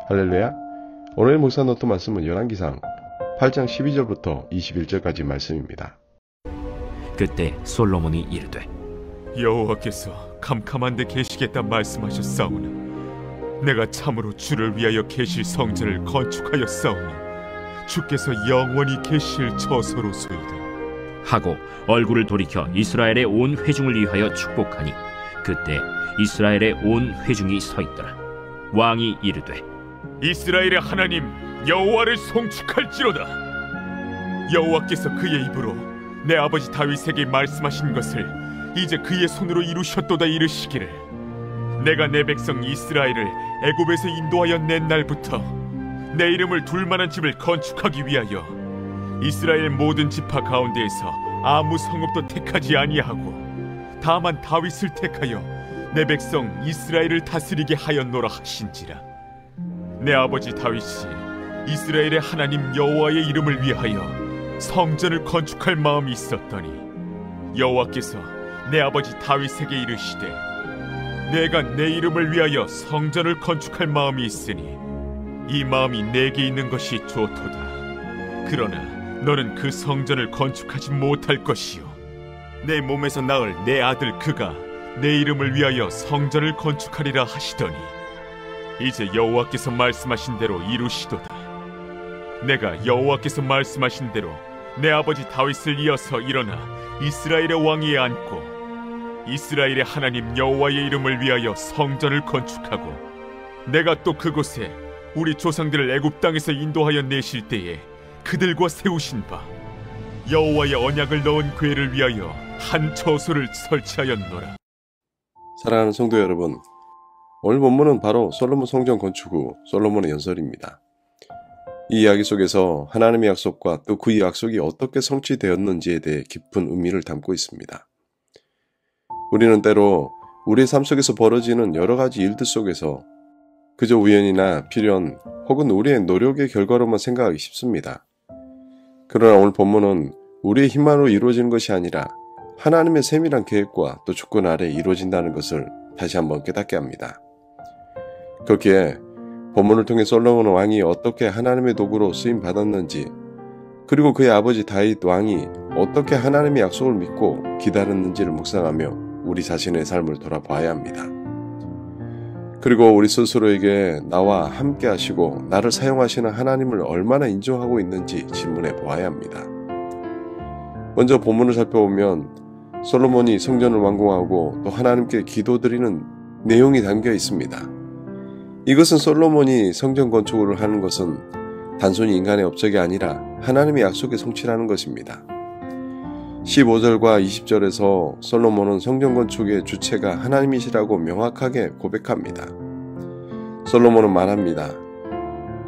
할렐루야. 오늘 목사 노트 말씀은 열왕기상 8장 12절부터 21절까지 말씀입니다. 그때 솔로몬이 이르되 여호와께서 캄캄한 데 계시겠다 말씀하셨사오나 내가 참으로 주를 위하여 계실 성전을 건축하였사오니 주께서 영원히 계실 처소로소이다 하고 얼굴을 돌이켜 이스라엘의 온 회중을 위하여 축복하니 그때 이스라엘의 온 회중이 서 있더라. 왕이 이르되 이스라엘의 하나님 여호와를 송축할지로다. 여호와께서 그의 입으로 내 아버지 다윗에게 말씀하신 것을 이제 그의 손으로 이루셨도다 이르시기를 내가 내 백성 이스라엘을 애굽에서 인도하여 낸 날부터 내 이름을 둘 만한 집을 건축하기 위하여 이스라엘 모든 지파 가운데에서 아무 성읍도 택하지 아니하고 다만 다윗을 택하여 내 백성 이스라엘을 다스리게 하였노라 하신지라. 내 아버지 다윗이 이스라엘의 하나님 여호와의 이름을 위하여 성전을 건축할 마음이 있었더니 여호와께서 내 아버지 다윗에게 이르시되 내가 내 이름을 위하여 성전을 건축할 마음이 있으니 이 마음이 내게 있는 것이 좋도다. 그러나 너는 그 성전을 건축하지 못할 것이요 내 몸에서 낳을 내 아들 그가 내 이름을 위하여 성전을 건축하리라 하시더니 이제 여호와께서 말씀하신 대로 이루시도다. 내가 여호와께서 말씀하신 대로 내 아버지 다윗을 이어서 일어나 이스라엘의 왕위에 앉고 이스라엘의 하나님 여호와의 이름을 위하여 성전을 건축하고 내가 또 그곳에 우리 조상들을 애굽 땅에서 인도하여 내실 때에 그들과 세우신 바 여호와의 언약을 넣은 궤를 위하여 한 처소를 설치하였노라. 사랑하는 성도 여러분, 오늘 본문은 바로 솔로몬 성전 건축 후 솔로몬의 연설입니다. 이 이야기 속에서 하나님의 약속과 또 그 약속이 어떻게 성취되었는지에 대해 깊은 의미를 담고 있습니다. 우리는 때로 우리의 삶 속에서 벌어지는 여러 가지 일들 속에서 그저 우연이나 필연 혹은 우리의 노력의 결과로만 생각하기 쉽습니다. 그러나 오늘 본문은 우리의 힘만으로 이루어지는 것이 아니라 하나님의 세밀한 계획과 또 주권 아래 이루어진다는 것을 다시 한번 깨닫게 합니다. 그렇기에 본문을 통해 솔로몬 왕이 어떻게 하나님의 도구로 쓰임 받았는지, 그리고 그의 아버지 다윗 왕이 어떻게 하나님의 약속을 믿고 기다렸는지를 묵상하며 우리 자신의 삶을 돌아봐야 합니다. 그리고 우리 스스로에게 나와 함께 하시고 나를 사용하시는 하나님을 얼마나 인정하고 있는지 질문해 보아야 합니다. 먼저 본문을 살펴보면 솔로몬이 성전을 완공하고 또 하나님께 기도드리는 내용이 담겨 있습니다. 이것은 솔로몬이 성전 건축을 하는 것은 단순히 인간의 업적이 아니라 하나님의 약속의 성취라는 것입니다. 15절과 20절에서 솔로몬은 성전 건축의 주체가 하나님이시라고 명확하게 고백합니다. 솔로몬은 말합니다.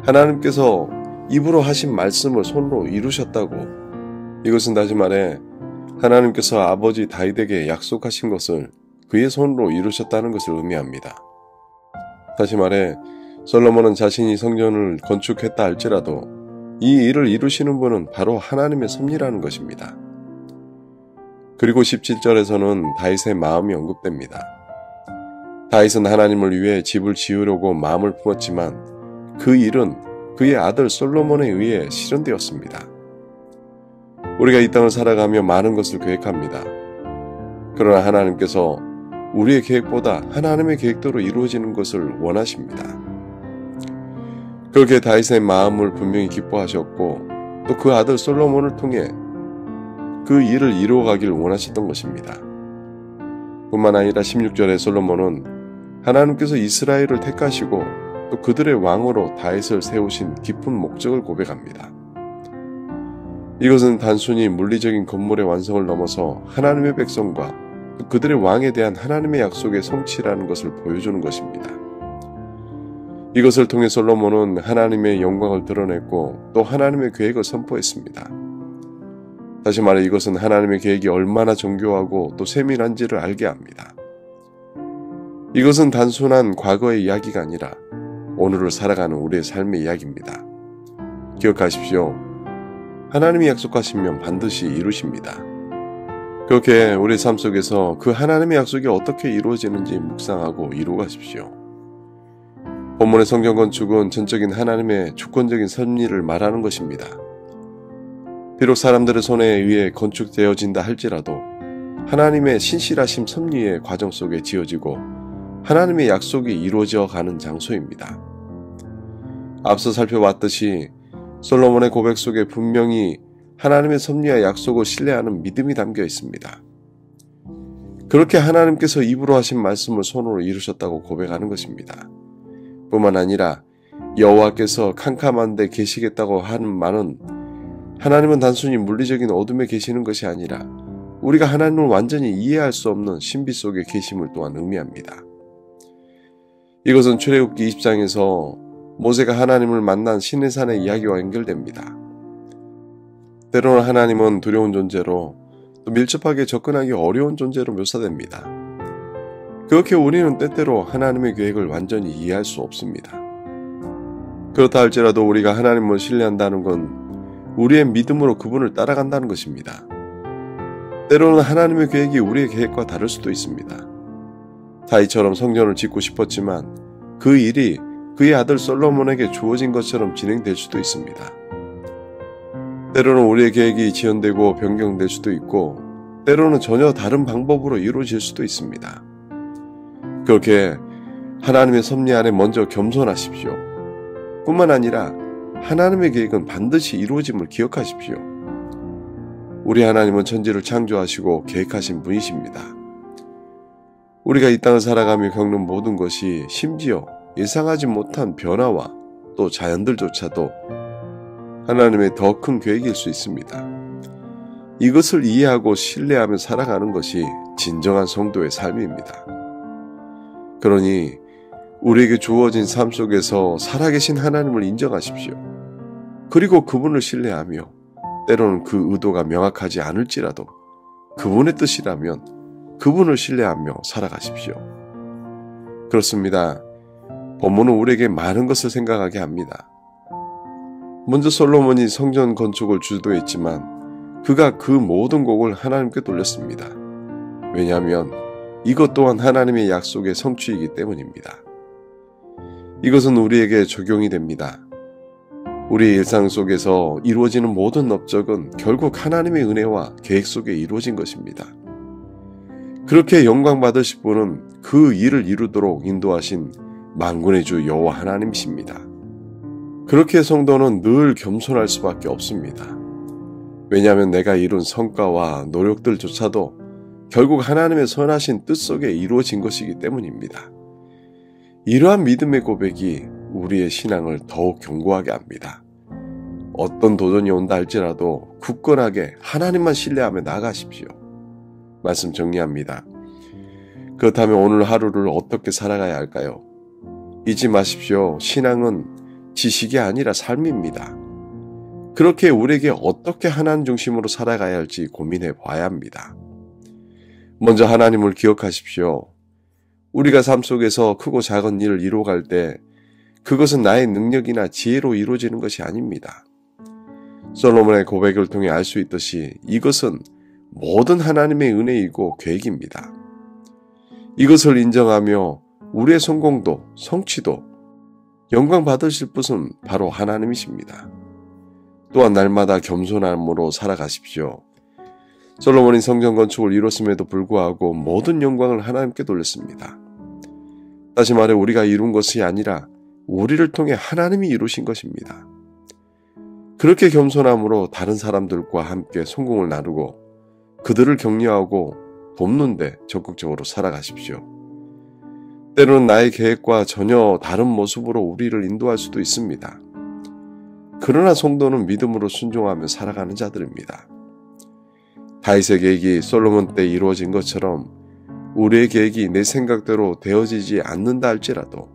하나님께서 입으로 하신 말씀을 손으로 이루셨다고. 이것은 다시 말해 하나님께서 아버지 다윗에게 약속하신 것을 그의 손으로 이루셨다는 것을 의미합니다. 다시 말해 솔로몬은 자신이 성전을 건축했다 할지라도 이 일을 이루시는 분은 바로 하나님의 섭리라는 것입니다. 그리고 17절에서는 다윗의 마음이 언급됩니다. 다윗은 하나님을 위해 집을 지으려고 마음을 품었지만 그 일은 그의 아들 솔로몬에 의해 실현되었습니다. 우리가 이 땅을 살아가며 많은 것을 계획합니다. 그러나 하나님께서 우리의 계획보다 하나님의 계획대로 이루어지는 것을 원하십니다. 그렇게 다윗의 마음을 분명히 기뻐하셨고 또 그 아들 솔로몬을 통해 그 일을 이루어가길 원하셨던 것입니다. 뿐만 아니라 16절에 솔로몬은 하나님께서 이스라엘을 택하시고 또 그들의 왕으로 다윗을 세우신 깊은 목적을 고백합니다. 이것은 단순히 물리적인 건물의 완성을 넘어서 하나님의 백성과 그들의 왕에 대한 하나님의 약속의 성취라는 것을 보여주는 것입니다. 이것을 통해 솔로몬은 하나님의 영광을 드러냈고 또 하나님의 계획을 선포했습니다. 다시 말해 이것은 하나님의 계획이 얼마나 정교하고 또 세밀한지를 알게 합니다. 이것은 단순한 과거의 이야기가 아니라 오늘을 살아가는 우리의 삶의 이야기입니다. 기억하십시오. 하나님이 약속하시면 반드시 이루십니다. 그렇게 우리 삶 속에서 그 하나님의 약속이 어떻게 이루어지는지 묵상하고 이루어가십시오. 본문의 성전 건축은 전적인 하나님의 주권적인 섭리를 말하는 것입니다. 비록 사람들의 손에 의해 건축되어진다 할지라도 하나님의 신실하심 섭리의 과정 속에 지어지고 하나님의 약속이 이루어져 가는 장소입니다. 앞서 살펴봤듯이 솔로몬의 고백 속에 분명히 하나님의 섭리와 약속을 신뢰하는 믿음이 담겨 있습니다. 그렇게 하나님께서 입으로 하신 말씀을 손으로 이루셨다고 고백하는 것입니다. 뿐만 아니라 여호와께서 캄캄한 데 계시겠다고 하는 말은 하나님은 단순히 물리적인 어둠에 계시는 것이 아니라 우리가 하나님을 완전히 이해할 수 없는 신비 속에 계심을 또한 의미합니다. 이것은 출애굽기 20장에서 모세가 하나님을 만난 시내산의 이야기와 연결됩니다. 때로는 하나님은 두려운 존재로 또 밀접하게 접근하기 어려운 존재로 묘사됩니다. 그렇게 우리는 때때로 하나님의 계획을 완전히 이해할 수 없습니다. 그렇다 할지라도 우리가 하나님을 신뢰한다는 건 우리의 믿음으로 그분을 따라간다는 것입니다. 때로는 하나님의 계획이 우리의 계획과 다를 수도 있습니다. 다윗처럼 성전을 짓고 싶었지만 그 일이 그의 아들 솔로몬에게 주어진 것처럼 진행될 수도 있습니다. 때로는 우리의 계획이 지연되고 변경될 수도 있고 때로는 전혀 다른 방법으로 이루어질 수도 있습니다. 그렇게 하나님의 섭리 안에 먼저 겸손하십시오. 뿐만 아니라 하나님의 계획은 반드시 이루어짐을 기억하십시오. 우리 하나님은 천지를 창조하시고 계획하신 분이십니다. 우리가 이 땅을 살아가며 겪는 모든 것이 심지어 예상하지 못한 변화와 또 자연들조차도 하나님의 더 큰 계획일 수 있습니다. 이것을 이해하고 신뢰하며 살아가는 것이 진정한 성도의 삶입니다. 그러니 우리에게 주어진 삶 속에서 살아계신 하나님을 인정하십시오. 그리고 그분을 신뢰하며 때로는 그 의도가 명확하지 않을지라도 그분의 뜻이라면 그분을 신뢰하며 살아가십시오. 그렇습니다. 본문은 우리에게 많은 것을 생각하게 합니다. 먼저 솔로몬이 성전 건축을 주도했지만 그가 그 모든 곡을 하나님께 돌렸습니다. 왜냐하면 이것 또한 하나님의 약속의 성취이기 때문입니다. 이것은 우리에게 적용이 됩니다. 우리의 일상 속에서 이루어지는 모든 업적은 결국 하나님의 은혜와 계획 속에 이루어진 것입니다. 그렇게 영광 받으실 분은 그 일을 이루도록 인도하신 만군의 주 여호와 하나님이십니다. 그렇게 성도는 늘 겸손할 수밖에 없습니다. 왜냐하면 내가 이룬 성과와 노력들조차도 결국 하나님의 선하신 뜻 속에 이루어진 것이기 때문입니다. 이러한 믿음의 고백이 우리의 신앙을 더욱 견고하게 합니다. 어떤 도전이 온다 할지라도 굳건하게 하나님만 신뢰하며 나아가십시오. 말씀 정리합니다. 그렇다면 오늘 하루를 어떻게 살아가야 할까요? 잊지 마십시오. 신앙은 지식이 아니라 삶입니다. 그렇게 우리에게 어떻게 하나님 중심으로 살아가야 할지 고민해 봐야 합니다. 먼저 하나님을 기억하십시오. 우리가 삶 속에서 크고 작은 일을 이루어갈 때 그것은 나의 능력이나 지혜로 이루어지는 것이 아닙니다. 솔로몬의 고백을 통해 알 수 있듯이 이것은 모든 하나님의 은혜이고 계획입니다. 이것을 인정하며 우리의 성공도 성취도 영광 받으실 분은 바로 하나님이십니다. 또한 날마다 겸손함으로 살아가십시오. 솔로몬이 성전 건축을 이뤘음에도 불구하고 모든 영광을 하나님께 돌렸습니다. 다시 말해 우리가 이룬 것이 아니라 우리를 통해 하나님이 이루신 것입니다. 그렇게 겸손함으로 다른 사람들과 함께 성공을 나누고 그들을 격려하고 돕는 데 적극적으로 살아가십시오. 때로는 나의 계획과 전혀 다른 모습으로 우리를 인도할 수도 있습니다. 그러나 성도는 믿음으로 순종하며 살아가는 자들입니다. 다윗의 계획이 솔로몬 때 이루어진 것처럼 우리의 계획이 내 생각대로 되어지지 않는다 할지라도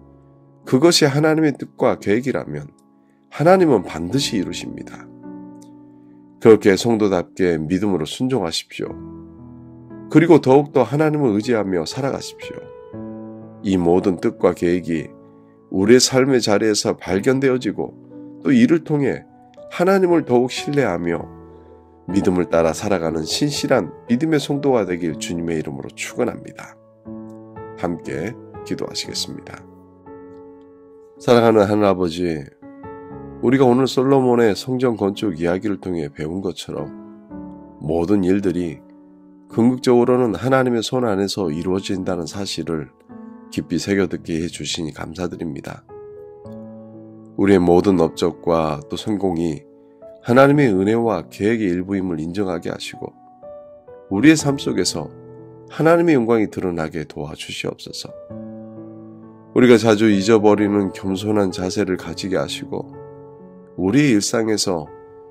그것이 하나님의 뜻과 계획이라면 하나님은 반드시 이루십니다. 그렇게 성도답게 믿음으로 순종하십시오. 그리고 더욱더 하나님을 의지하며 살아가십시오. 이 모든 뜻과 계획이 우리의 삶의 자리에서 발견되어지고 또 이를 통해 하나님을 더욱 신뢰하며 믿음을 따라 살아가는 신실한 믿음의 성도가 되길 주님의 이름으로 축원합니다. 함께 기도하시겠습니다. 사랑하는 하나아버지, 우리가 오늘 솔로몬의 성전 건축 이야기를 통해 배운 것처럼 모든 일들이 궁극적으로는 하나님의 손 안에서 이루어진다는 사실을 깊이 새겨듣게 해주시니 감사드립니다. 우리의 모든 업적과 또 성공이 하나님의 은혜와 계획의 일부임을 인정하게 하시고 우리의 삶 속에서 하나님의 영광이 드러나게 도와주시옵소서. 우리가 자주 잊어버리는 겸손한 자세를 가지게 하시고 우리의 일상에서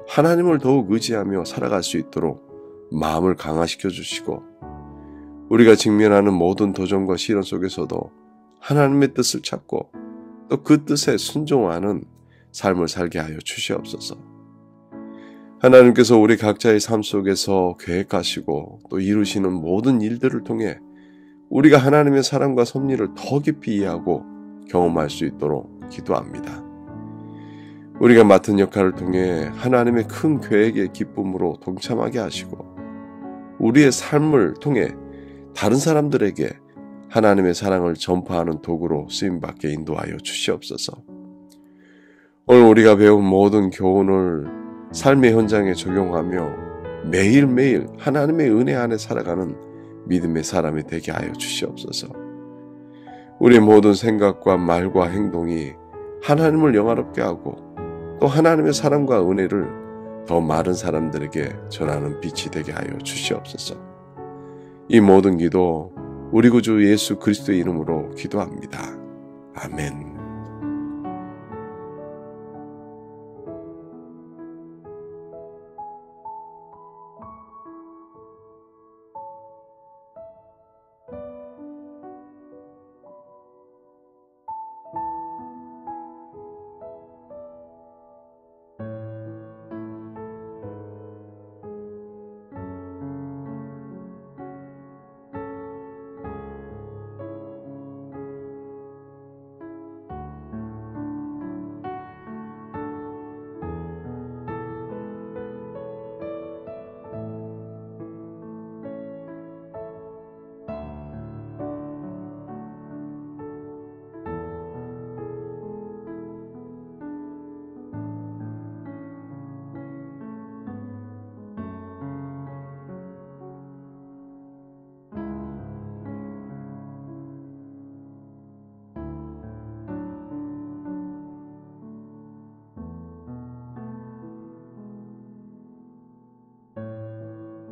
하나님을 더욱 의지하며 살아갈 수 있도록 마음을 강화시켜 주시고 우리가 직면하는 모든 도전과 시련 속에서도 하나님의 뜻을 찾고 또 그 뜻에 순종하는 삶을 살게 하여 주시옵소서. 하나님께서 우리 각자의 삶 속에서 계획하시고 또 이루시는 모든 일들을 통해 우리가 하나님의 사랑과 섭리를 더 깊이 이해하고 경험할 수 있도록 기도합니다. 우리가 맡은 역할을 통해 하나님의 큰 계획의 기쁨으로 동참하게 하시고 우리의 삶을 통해 다른 사람들에게 하나님의 사랑을 전파하는 도구로 쓰임받게 인도하여 주시옵소서. 오늘 우리가 배운 모든 교훈을 삶의 현장에 적용하며 매일매일 하나님의 은혜 안에 살아가는 믿음의 사람이 되게 하여 주시옵소서. 우리의 모든 생각과 말과 행동이 하나님을 영화롭게 하고 또 하나님의 사랑과 은혜를 더 많은 사람들에게 전하는 빛이 되게 하여 주시옵소서. 이 모든 기도 우리 구주 예수 그리스도의 이름으로 기도합니다. 아멘.